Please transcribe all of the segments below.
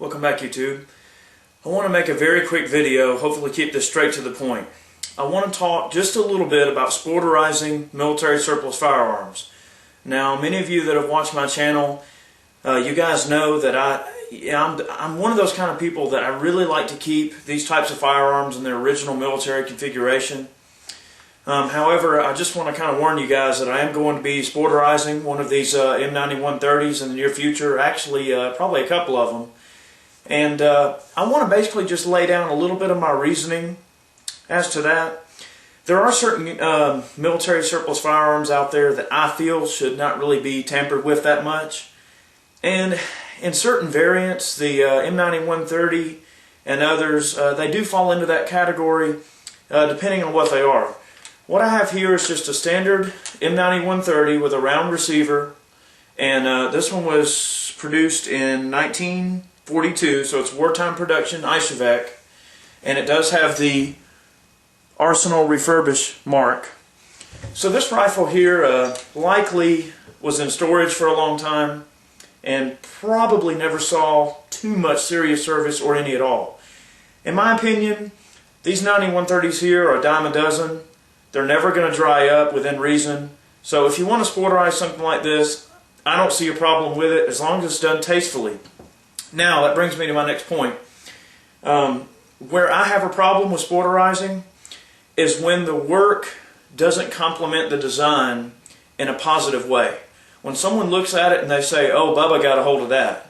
Welcome back, YouTube. I want to make a very quick video, hopefully keep this straight to the point. I want to talk just a little bit about sporterizing military surplus firearms. Now, many of you that have watched my channel, you guys know that I'm one of those kind of people that I really like to keep these types of firearms in their original military configuration. However, I just want to kind of warn you guys that I am going to be sporterizing one of these M9130s in the near future, actually probably a couple of them. And I want to basically just lay down a little bit of my reasoning as to that. There are certain military surplus firearms out there that I feel should not really be tampered with that much. And in certain variants, the M9130 and others, they do fall into that category depending on what they are. What I have here is just a standard M9130 with a round receiver, and this one was produced in 1942, so it's wartime production, Isovac, and it does have the Arsenal refurbished mark. So this rifle here likely was in storage for a long time and probably never saw too much serious service or any at all. In my opinion, these 9130s here are a dime a dozen. They're never going to dry up within reason. So if you want to sporterize something like this, I don't see a problem with it as long as it's done tastefully. Now, that brings me to my next point. Where I have a problem with sporterizing is when the work doesn't complement the design in a positive way. When someone looks at it and they say, "Oh, Bubba got a hold of that,"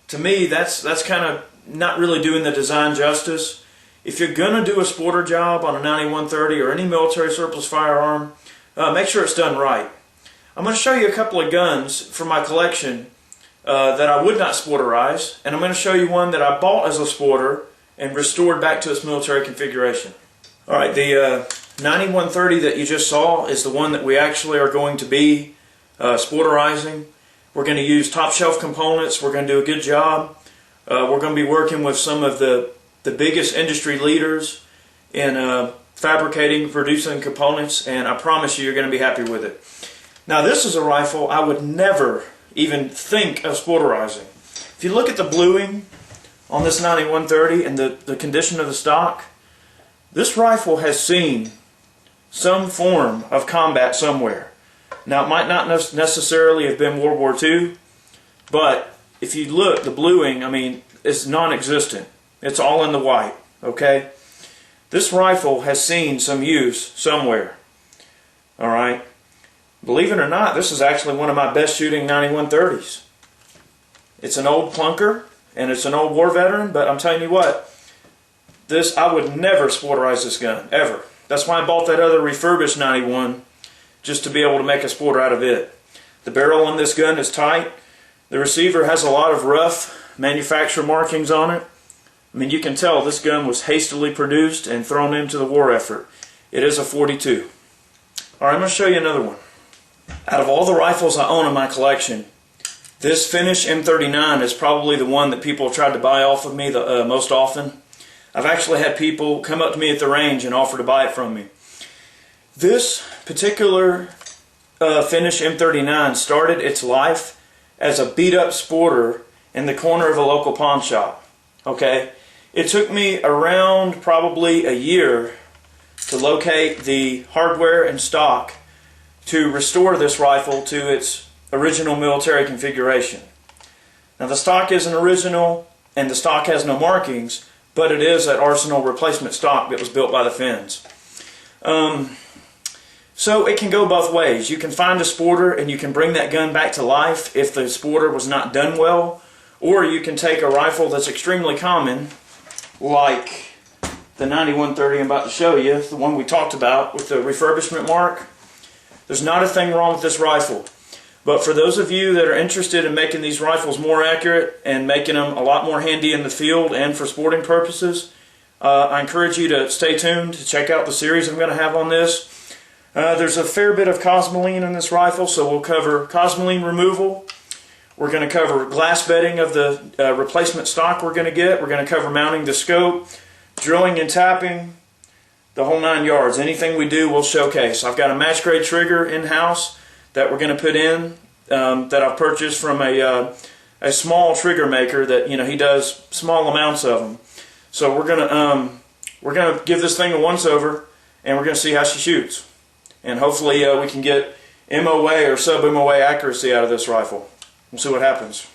to me, that's kind of not really doing the design justice. If you're going to do a sporter job on a 9130 or any military surplus firearm, make sure it's done right. I'm going to show you a couple of guns from my collection that I would not sporterize, and I'm going to show you one that I bought as a sporter and restored back to its military configuration. Alright, the 9130 that you just saw is the one that we actually are going to be sporterizing. We're going to use top shelf components. We're going to do a good job. We're going to be working with some of the biggest industry leaders in fabricating, producing components, and I promise you're going to be happy with it. Now, this is a rifle I would never even think of sporterizing. If you look at the bluing on this 9130 and the condition of the stock, this rifle has seen some form of combat somewhere. Now, it might not necessarily have been World War II, but if you look, the bluing, I mean, it's non-existent. It's all in the white, okay? This rifle has seen some use somewhere, alright? Believe it or not, this is actually one of my best shooting 9130s. It's an old clunker, and it's an old war veteran, but I'm telling you what, I would never sporterize this gun, ever. That's why I bought that other refurbished 91, just to be able to make a sporter out of it. The barrel on this gun is tight. The receiver has a lot of rough manufacturer markings on it. I mean, you can tell this gun was hastily produced and thrown into the war effort. It is a 42. Alright, I'm going to show you another one. Out of all the rifles I own in my collection, this Finish M39 is probably the one that people have tried to buy off of me the most often. I've actually had people come up to me at the range and offer to buy it from me. This particular Finish M39 started its life as a beat-up sporter in the corner of a local pawn shop. Okay? It took me around probably a year to locate the hardware and stock to restore this rifle to its original military configuration. Now, the stock isn't original and the stock has no markings, but it is an Arsenal replacement stock that was built by the Finns. So it can go both ways. You can find a sporter and you can bring that gun back to life if the sporter was not done well, or you can take a rifle that's extremely common, like the 9130 I'm about to show you, the one we talked about with the refurbishment mark. There's not a thing wrong with this rifle. But for those of you that are interested in making these rifles more accurate and making them a lot more handy in the field and for sporting purposes, I encourage you to stay tuned to check out the series I'm going to have on this. There's a fair bit of cosmoline in this rifle, so we'll cover cosmoline removal. We're going to cover glass bedding of the replacement stock we're going to get. We're going to cover mounting the scope, drilling and tapping, the whole 9 yards. Anything we do, we'll showcase. I've got a match grade trigger in-house that we're going to put in that I've purchased from a a small trigger maker that, you know, he does small amounts of them. So we're gonna give this thing a once over, and we're gonna see how she shoots, and hopefully we can get MOA or sub MOA accuracy out of this rifle. We'll see what happens.